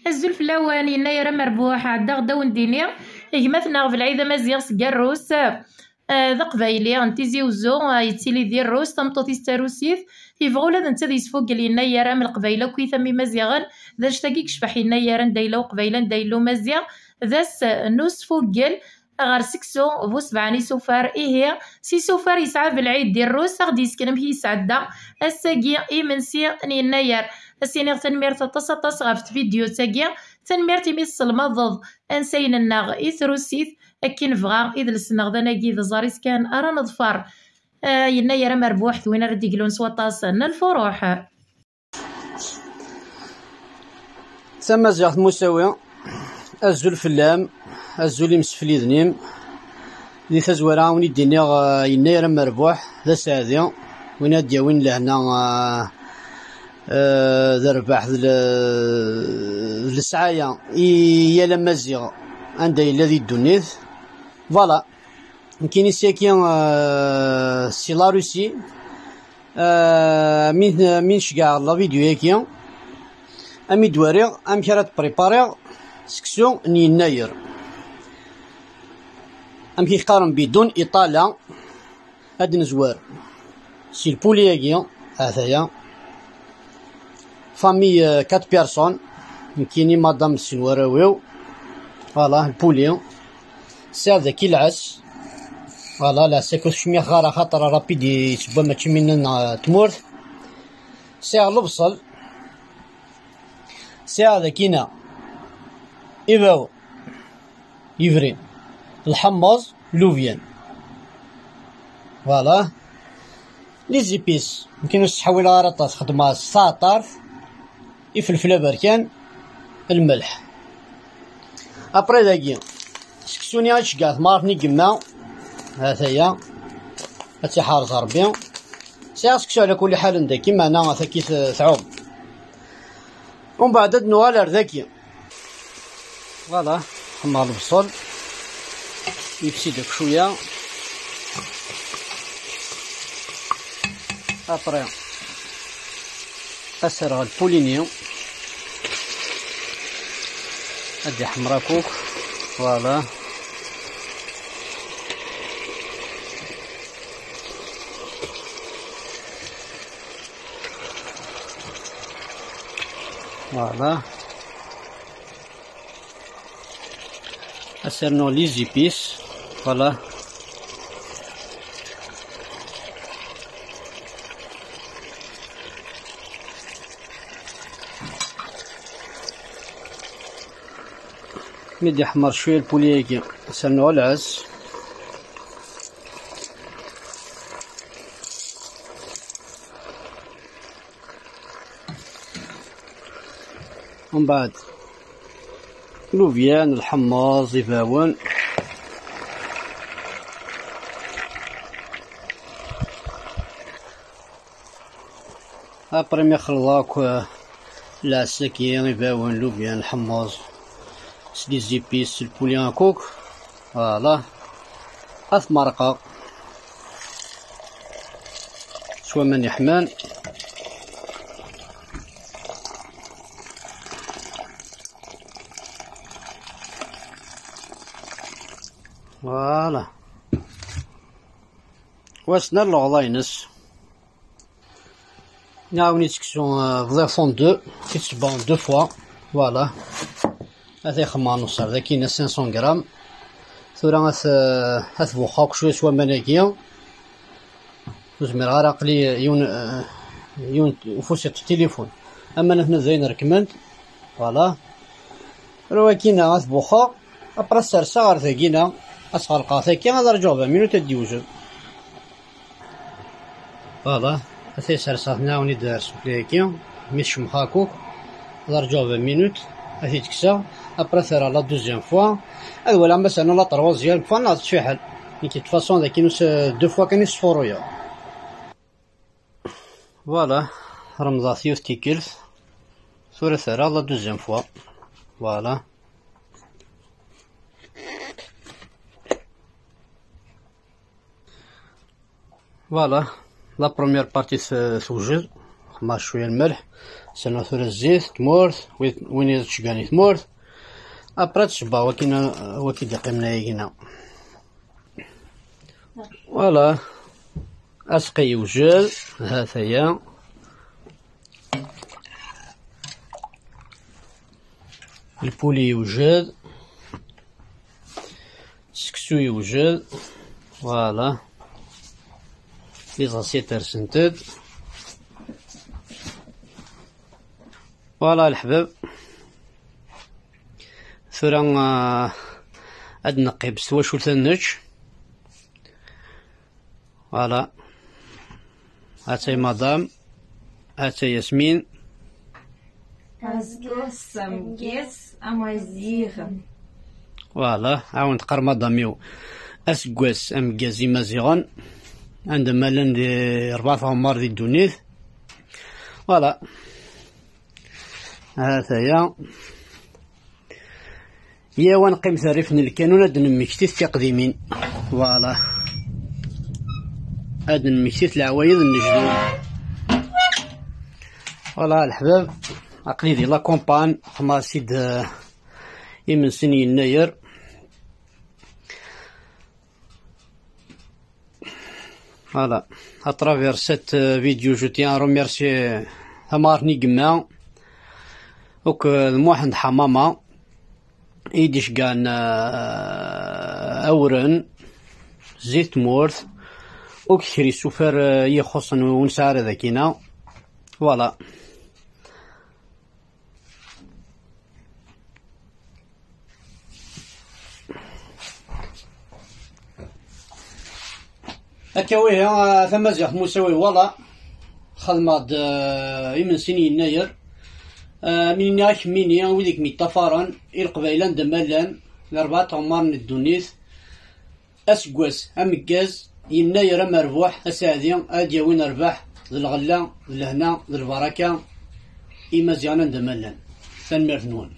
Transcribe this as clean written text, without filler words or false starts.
الزلف الاوان يناير مربوح عدا غدا ونديني يجمثنا في العيده مزيغ سكروس ذا قبايلي انتيزي وزو يتسيلي ديال الروس تمطوط يستاروسيث يبغوا لا انت ديس فوق يناير من القبايله كي ثمي مزيغان ذا شتاكي كشبح يناير دايلو قبايله دايلو مزيغ ذاس نوس فوقل غار سكسو بو سبعني سوفار هي سي سوفار يسعى بالعيد ديال الروس غادي يسكن فيه يسعدا الساقي يمنسي يناير السينيغ تنمير تطاس غاف فيديو تاقيا تنمير تيميس المضض انسين الناغ يثروسيث اكين فغا اذ السنغ ذناقي ذا زاريس كان ارى نظفار يناير مربوح ثوين ردي قلون سواطاس الفروح ثم زيغت مساوية الزول فلام الزول يمسفلي ذنيم لي تزورا وني دينيغ يناير مربوح ذا سادي وين دياوين لهنا ذا رباح ذا السعاية يا لما زيغ عند الذي الدنيث فوالا كاين ساكي سي لا روسي من شكاع لا فيديو ياكي امي دواريغ ام كرات بريباريغ سكسيون ني يناير ام كيقارن بدون اطاله هاد نزوار سي البولي ياكي هذايا فامي 4 بيرسون كايني مدام سنوراويو فوالا البولي سي ذاك العس فوالا لا سيكو شمي غارة خاطر رابيد يتبا ماشي من تمورت سي البصل سي هذا كينا إباو يفرين الحمص لوفيان فوالا لي زيبيس يمكن تحول على رطاس خدمة الساطرف يفلفل بركان الملح ابري داكي سكسوني هاشكاث مارفني قمنا هاثايا هاتي حارس ربي سي سكسو على كل حال داكي معنا ثاكي ثعوب ومن بعد نوال ذاكي فوالا حمر البصل يفسي داك شويه ابري اسرغ البولينيو ادي حمرا كوك فوالا فوالا اسرنو لي زيبيس فوالا مدي حمر شويه البوليكي سرنو العز ومن بعد لوفيان الحمص يفاون ابري ميخلطاك العساكي يفاون لوفيان الحمص لي زيبيس البوليان كوك فوالا اث مرقه شويه من يحمان فوالا واسنا الغضاينس نعاوني تكسون فضي فون دو كيتشبعون دو فوا فوالا هذا خمار نص هذا كاين 500 غرام ثورا هاث بوخاك شويه مناكيه وزمير غير عقلي يون وفوسيت التليفون اما نحن زين ركمنت فوالا راه كاين هاث بوخا ابرا سرسا غير ثاكينا اصغر قاثا كي غادي نرجعو 20 مينوت ديوجو فوالا هاثي سرسا ناوني دار سوكليكي مش مخاكو غادي نرجعو 20 مينوت هاثي تكسا ابرا ثرا لا دوزيام فوا اولا مثلا لا تروازيام فوا ناض تشحال كي تفاصون ذاك نص دو فوا كان يصفرويا فوالا رمضان ثيوث تيكلث ثورة ثرا لا دوزيام فوا فوالا فوالا لا بروميير بارتي توجد خمار شوية الملح، سنة ثورة الزيت تمورت وين تشقاني تمورت ابرا تشبع وكي دقيمنا يقينا. فوالا اسقي يوجد هاثيا البولي يوجد، السكسو يوجد، فوالا لي زاسيت رسنتد. فوالا الحباب ثورا هاد نقي بستوى شو ثنج. فوالا هاتاي مدام، هاتاي ياسمين. أزقس أمقيس أمازيغن. فوالا عاون تقر مداميو أسقواس أمقازي مازيغن عندما لن دي 4 عمار دي الدونيث. فوالا هاتايا يا ونقيم ثريفن الكانون هاد نمكتيث تقديمين. فوالا هاد نمكتيث العوايد النجدون. فوالا الحباب عقلي دي لا كومبان خما سيد يمن سني يناير. فوالا اترافير سيت فيديو جو تيان روميرسي ثمارني قما وك الموحد حمامة ايديش كان اورن زيت مورث وكشري سوفر يخصن ونسار ذاكينا. فوالا هكاوي ثم زيخ مساوي. والله خدمة يمن سنين يناير من ناش ميني وذيك ميطفارا القبيلان دمالان 4 عمار من الدونيث أسقواس أمكاز يناير مربوح أسعدي أدي وين أرباح ذي الغلا ذي الهنا ذي البركة إما زيانا دمالان ثنمرث نون.